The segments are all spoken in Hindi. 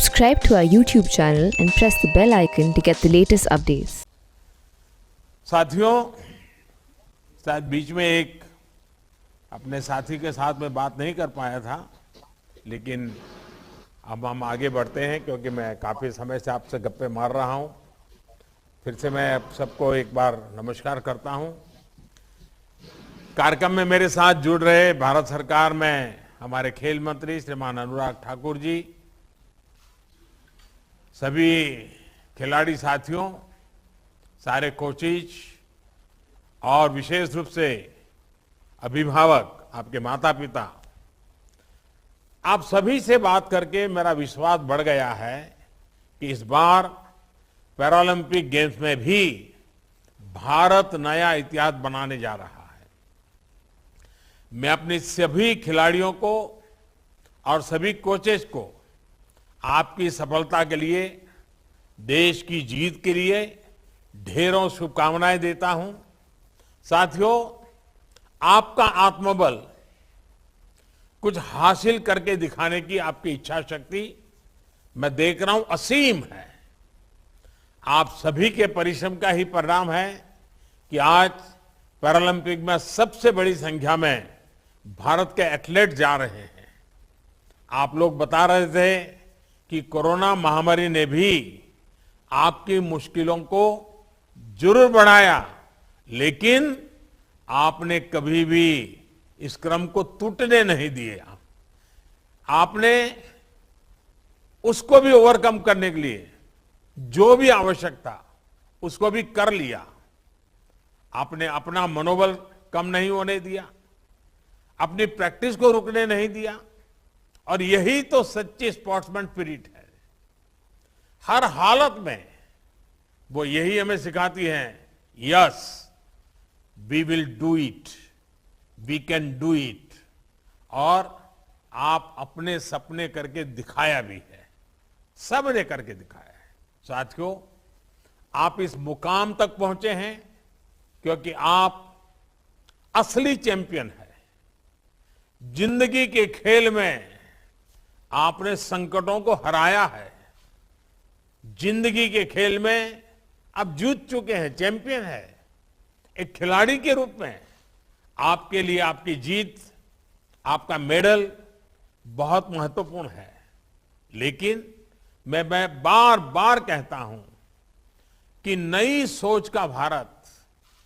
Subscribe to our YouTube channel and press the bell icon to get the latest updates. साथियों, शायद बीच में एक अपने साथी के साथ में बात नहीं कर पाया था, लेकिन अब हम आगे बढ़ते हैं क्योंकि मैं काफ़ी समय से आपसे गप्पे मार रहा हूं। फिर से मैं आप सबको एक बार नमस्कार करता हूं। कार्यक्रम में मेरे साथ जुड़ रहे भारत सरकार में हमारे खेल मंत्री श्रीमान अनुराग ठाकुर जी, सभी खिलाड़ी साथियों, सारे कोचेज और विशेष रूप से अभिभावक, आपके माता पिता, आप सभी से बात करके मेरा विश्वास बढ़ गया है कि इस बार पैरालंपिक गेम्स में भी भारत नया इतिहास बनाने जा रहा है। मैं अपने सभी खिलाड़ियों को और सभी कोचेस को आपकी सफलता के लिए, देश की जीत के लिए ढेरों शुभकामनाएं देता हूं। साथियों, आपका आत्मबल, कुछ हासिल करके दिखाने की आपकी इच्छा शक्ति मैं देख रहा हूं असीम है। आप सभी के परिश्रम का ही परिणाम है कि आज पैरालंपिक में सबसे बड़ी संख्या में भारत के एथलीट जा रहे हैं। आप लोग बता रहे थे कि कोरोना महामारी ने भी आपकी मुश्किलों को जरूर बढ़ाया, लेकिन आपने कभी भी इस क्रम को टूटने नहीं दिया। आपने उसको भी ओवरकम करने के लिए जो भी आवश्यक था उसको भी कर लिया। आपने अपना मनोबल कम नहीं होने दिया, अपनी प्रैक्टिस को रुकने नहीं दिया, और यही तो सच्ची स्पोर्ट्समैन स्पिरिट है। हर हालत में वो यही हमें सिखाती है, yes we will do it, we can do it. और आप अपने सपने करके दिखाया भी है, सबने करके दिखाया है। साथियों, आप इस मुकाम तक पहुंचे हैं क्योंकि आप असली चैंपियन है। जिंदगी के खेल में आपने संकटों को हराया है। जिंदगी के खेल में आप जीत चुके हैं, चैंपियन है। एक खिलाड़ी के रूप में आपके लिए आपकी जीत, आपका मेडल बहुत महत्वपूर्ण है। लेकिन मैं बार बार कहता हूं कि नई सोच का भारत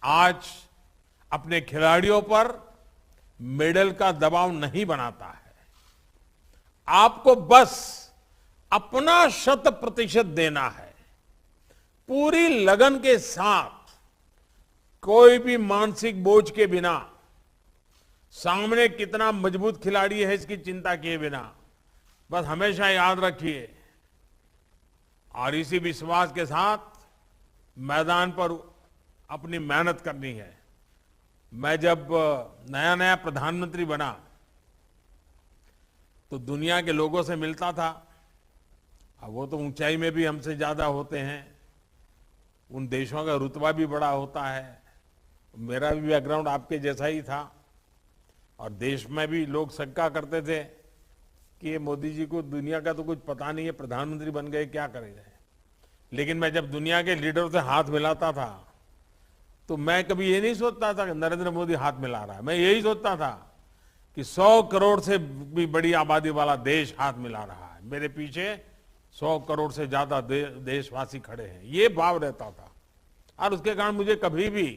आज अपने खिलाड़ियों पर मेडल का दबाव नहीं बनाता है। आपको बस अपना 100% देना है, पूरी लगन के साथ, कोई भी मानसिक बोझ के बिना, सामने कितना मजबूत खिलाड़ी है इसकी चिंता किए बिना। बस हमेशा याद रखिए और इसी विश्वास के साथ मैदान पर अपनी मेहनत करनी है। मैं जब नया नया प्रधानमंत्री बना तो दुनिया के लोगों से मिलता था। अब वो तो ऊंचाई में भी हमसे ज्यादा होते हैं, उन देशों का रुतबा भी बड़ा होता है। मेरा भी बैकग्राउंड आपके जैसा ही था, और देश में भी लोग शंका करते थे कि ये मोदी जी को दुनिया का तो कुछ पता नहीं है, प्रधानमंत्री बन गए, क्या करेंगे। लेकिन मैं जब दुनिया के लीडर से हाथ मिलाता था तो मैं कभी ये नहीं सोचता था कि नरेंद्र मोदी हाथ मिला रहा है। मैं यही सोचता था कि 100 करोड़ से भी बड़ी आबादी वाला देश हाथ मिला रहा है, मेरे पीछे 100 करोड़ से ज्यादा देशवासी खड़े हैं। ये भाव रहता था, और उसके कारण मुझे कभी भी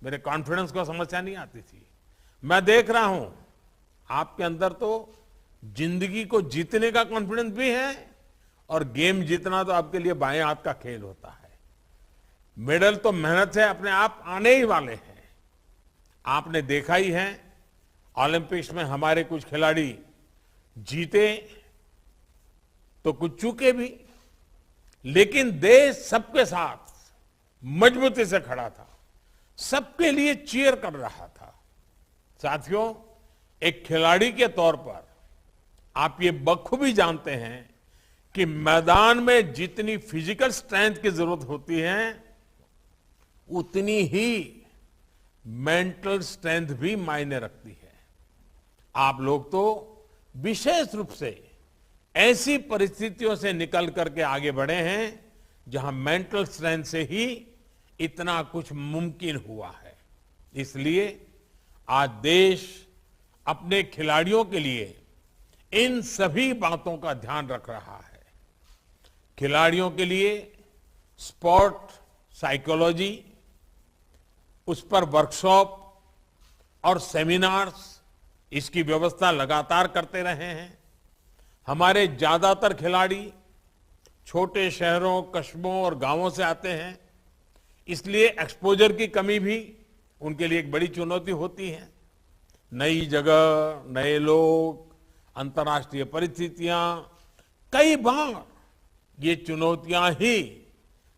मेरे कॉन्फिडेंस को समस्या नहीं आती थी। मैं देख रहा हूं आपके अंदर तो जिंदगी को जीतने का कॉन्फिडेंस भी है, और गेम जीतना तो आपके लिए बाएं हाथ का खेल होता है। मेडल तो मेहनत से अपने आप आने ही वाले हैं। आपने देखा ही है, ओलंपिक्स में हमारे कुछ खिलाड़ी जीते तो कुछ चूके भी, लेकिन देश सबके साथ मजबूती से खड़ा था, सबके लिए चीयर कर रहा था। साथियों, एक खिलाड़ी के तौर पर आप ये बखूबी जानते हैं कि मैदान में जितनी फिजिकल स्ट्रेंथ की जरूरत होती है, उतनी ही मेंटल स्ट्रेंथ भी मायने रखती है। आप लोग तो विशेष रूप से ऐसी परिस्थितियों से निकल करके आगे बढ़े हैं जहां मेंटल स्ट्रेंथ से ही इतना कुछ मुमकिन हुआ है। इसलिए आज देश अपने खिलाड़ियों के लिए इन सभी बातों का ध्यान रख रहा है। खिलाड़ियों के लिए स्पोर्ट साइकोलॉजी, उस पर वर्कशॉप और सेमिनार्स, इसकी व्यवस्था लगातार करते रहे हैं। हमारे ज्यादातर खिलाड़ी छोटे शहरों, कस्बों और गांवों से आते हैं, इसलिए एक्सपोजर की कमी भी उनके लिए एक बड़ी चुनौती होती है। नई जगह, नए लोग, अंतर्राष्ट्रीय परिस्थितियां, कई बार ये चुनौतियां ही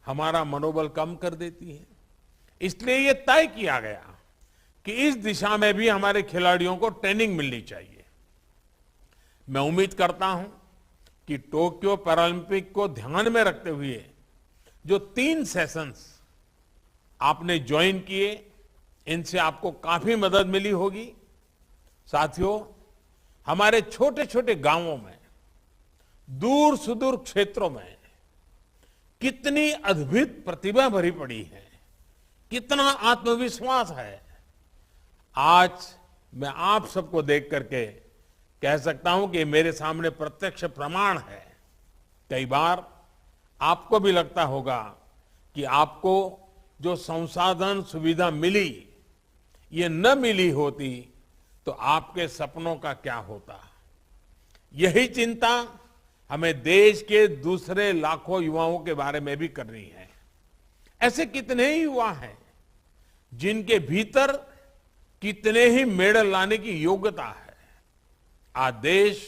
हमारा मनोबल कम कर देती हैं। इसलिए ये तय किया गया कि इस दिशा में भी हमारे खिलाड़ियों को ट्रेनिंग मिलनी चाहिए। मैं उम्मीद करता हूं कि टोक्यो पैरालंपिक को ध्यान में रखते हुए जो 3 सेशंस आपने ज्वाइन किए, इनसे आपको काफी मदद मिली होगी। साथियों, हमारे छोटे छोटे गांवों में, दूर सुदूर क्षेत्रों में कितनी अद्भुत प्रतिभा भरी पड़ी है, कितना आत्मविश्वास है। आज मैं आप सबको देख करके कह सकता हूं कि मेरे सामने प्रत्यक्ष प्रमाण है। कई बार आपको भी लगता होगा कि आपको जो संसाधन सुविधा मिली, ये न मिली होती तो आपके सपनों का क्या होता। यही चिंता हमें देश के दूसरे लाखों युवाओं के बारे में भी करनी है। ऐसे कितने ही युवा हैं जिनके भीतर कितने ही मेडल लाने की योग्यता है। आज देश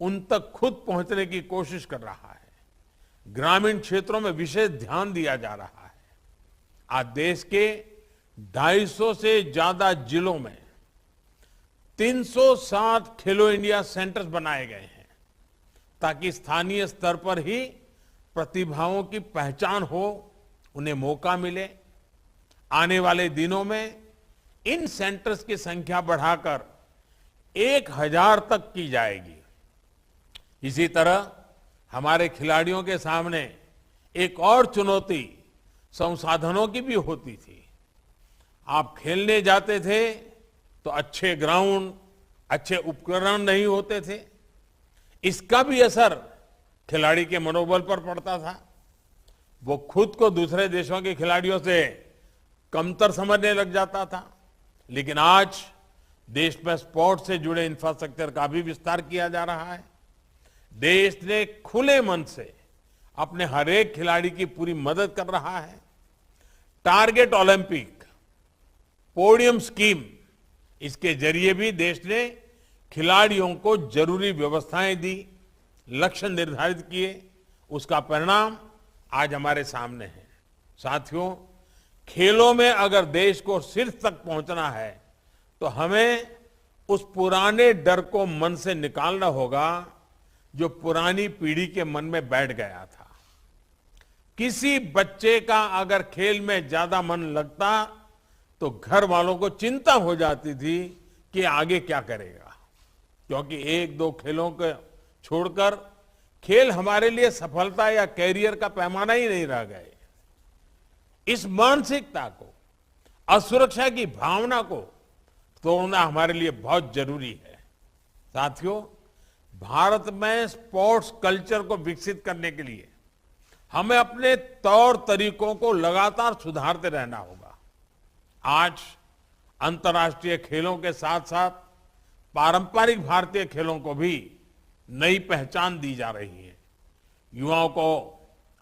उन तक खुद पहुंचने की कोशिश कर रहा है। ग्रामीण क्षेत्रों में विशेष ध्यान दिया जा रहा है। आज देश के 250 से ज्यादा जिलों में 307 खेलो इंडिया सेंटर्स बनाए गए हैं, ताकि स्थानीय स्तर पर ही प्रतिभाओं की पहचान हो, उन्हें मौका मिले। आने वाले दिनों में इन सेंटर्स की संख्या बढ़ाकर 1000 तक की जाएगी। इसी तरह हमारे खिलाड़ियों के सामने एक और चुनौती संसाधनों की भी होती थी। आप खेलने जाते थे तो अच्छे ग्राउंड, अच्छे उपकरण नहीं होते थे। इसका भी असर खिलाड़ी के मनोबल पर पड़ता था। वो खुद को दूसरे देशों के खिलाड़ियों से कमतर समझने लग जाता था। लेकिन आज देश में स्पोर्ट्स से जुड़े इंफ्रास्ट्रक्चर का भी विस्तार किया जा रहा है। देश ने खुले मन से अपने हर एक खिलाड़ी की पूरी मदद कर रहा है। टारगेट ओलंपिक, पोडियम स्कीम, इसके जरिए भी देश ने खिलाड़ियों को जरूरी व्यवस्थाएं दी, लक्ष्य निर्धारित किए। उसका परिणाम आज हमारे सामने है। साथियों, खेलों में अगर देश को शीर्ष तक पहुंचना है तो हमें उस पुराने डर को मन से निकालना होगा जो पुरानी पीढ़ी के मन में बैठ गया था। किसी बच्चे का अगर खेल में ज्यादा मन लगता तो घर वालों को चिंता हो जाती थी कि आगे क्या करेगा, क्योंकि 1-2 खेलों को छोड़कर खेल हमारे लिए सफलता या कैरियर का पैमाना ही नहीं रह गए। इस मानसिकता को, असुरक्षा की भावना को तोड़ना हमारे लिए बहुत जरूरी है। साथियों, भारत में स्पोर्ट्स कल्चर को विकसित करने के लिए हमें अपने तौर तरीकों को लगातार सुधारते रहना होगा। आज अंतर्राष्ट्रीय खेलों के साथ साथ पारंपरिक भारतीय खेलों को भी नई पहचान दी जा रही है। युवाओं को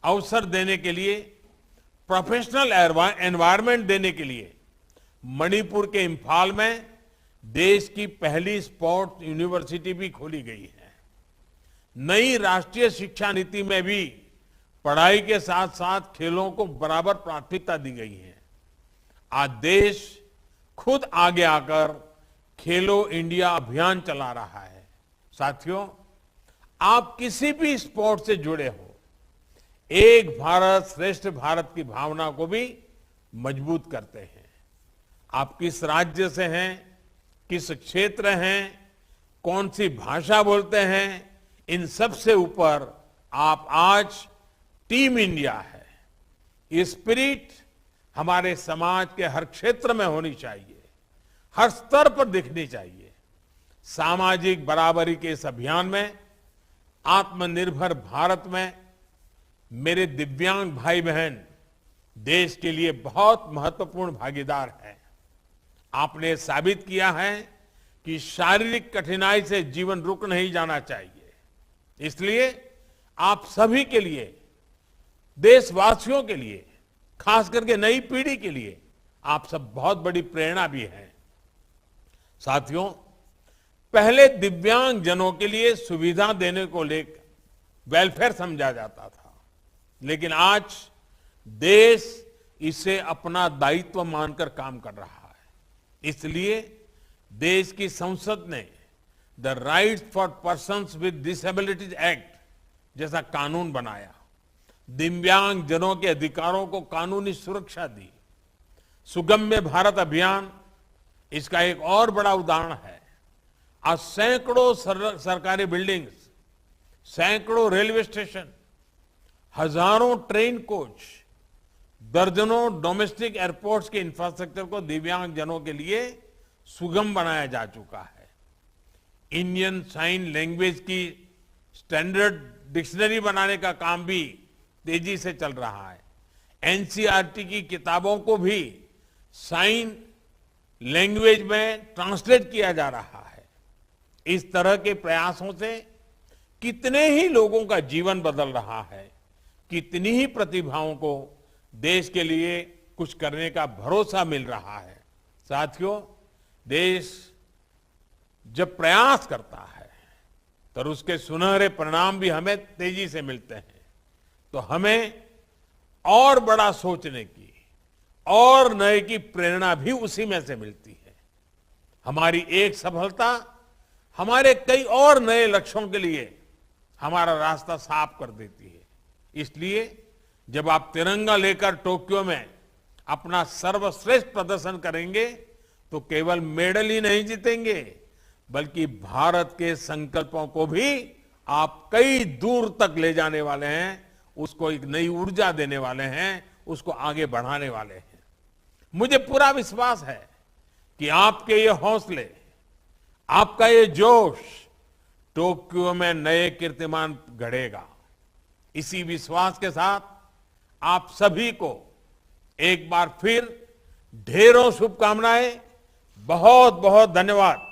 अवसर देने के लिए, प्रोफेशनल एनवायरनमेंट देने के लिए मणिपुर के इंफाल में देश की पहली स्पोर्ट्स यूनिवर्सिटी भी खोली गई है। नई राष्ट्रीय शिक्षा नीति में भी पढ़ाई के साथ साथ खेलों को बराबर प्राथमिकता दी गई है। आज देश खुद आगे आकर खेलो इंडिया अभियान चला रहा है। साथियों, आप किसी भी स्पोर्ट से जुड़े हो, एक भारत श्रेष्ठ भारत की भावना को भी मजबूत करते हैं। आप किस राज्य से हैं, किस क्षेत्र हैं, कौन सी भाषा बोलते हैं, इन सब से ऊपर आप आज टीम इंडिया है। ये स्पिरिट हमारे समाज के हर क्षेत्र में होनी चाहिए, हर स्तर पर दिखनी चाहिए। सामाजिक बराबरी के इस अभियान में आत्मनिर्भर भारत में मेरे दिव्यांग भाई बहन देश के लिए बहुत महत्वपूर्ण भागीदार हैं। आपने साबित किया है कि शारीरिक कठिनाई से जीवन रुक नहीं जाना चाहिए। इसलिए आप सभी के लिए, देशवासियों के लिए, खास करके नई पीढ़ी के लिए आप सब बहुत बड़ी प्रेरणा भी हैं। साथियों, पहले दिव्यांग जनों के लिए सुविधा देने को लेकर वेलफेयर समझा जाता था, लेकिन आज देश इसे अपना दायित्व मानकर काम कर रहा है। इसलिए देश की संसद ने the rights for persons with disabilities act जैसा कानून बनाया, दिव्यांग जनों के अधिकारों को कानूनी सुरक्षा दी। सुगम्य भारत अभियान इसका एक और बड़ा उदाहरण है। आज सैकड़ों सरकारी बिल्डिंग्स, सैकड़ों रेलवे स्टेशन, हजारों ट्रेन कोच, दर्जनों डोमेस्टिक एयरपोर्ट्स के इंफ्रास्ट्रक्चर को दिव्यांग जनों के लिए सुगम बनाया जा चुका है। इंडियन साइन लैंग्वेज की स्टैंडर्ड डिक्शनरी बनाने का काम भी तेजी से चल रहा है। एनसीईआरटी की किताबों को भी साइन लैंग्वेज में ट्रांसलेट किया जा रहा है। इस तरह के प्रयासों से कितने ही लोगों का जीवन बदल रहा है, कितनी ही प्रतिभाओं को देश के लिए कुछ करने का भरोसा मिल रहा है। साथियों, देश जब प्रयास करता है तो उसके सुनहरे परिणाम भी हमें तेजी से मिलते हैं। तो हमें और बड़ा सोचने की और नए की प्रेरणा भी उसी में से मिलती है। हमारी एक सफलता हमारे कई और नए लक्ष्यों के लिए हमारा रास्ता साफ कर देती है। इसलिए जब आप तिरंगा लेकर टोक्यो में अपना सर्वश्रेष्ठ प्रदर्शन करेंगे तो केवल मेडल ही नहीं जीतेंगे, बल्कि भारत के संकल्पों को भी आप कई दूर तक ले जाने वाले हैं, उसको एक नई ऊर्जा देने वाले हैं, उसको आगे बढ़ाने वाले हैं। मुझे पूरा विश्वास है कि आपके ये हौसले, आपका ये जोश टोक्यो में नए कीर्तिमान गढ़ेगा। इसी विश्वास के साथ आप सभी को एक बार फिर ढेरों शुभकामनाएं, बहुत बहुत धन्यवाद।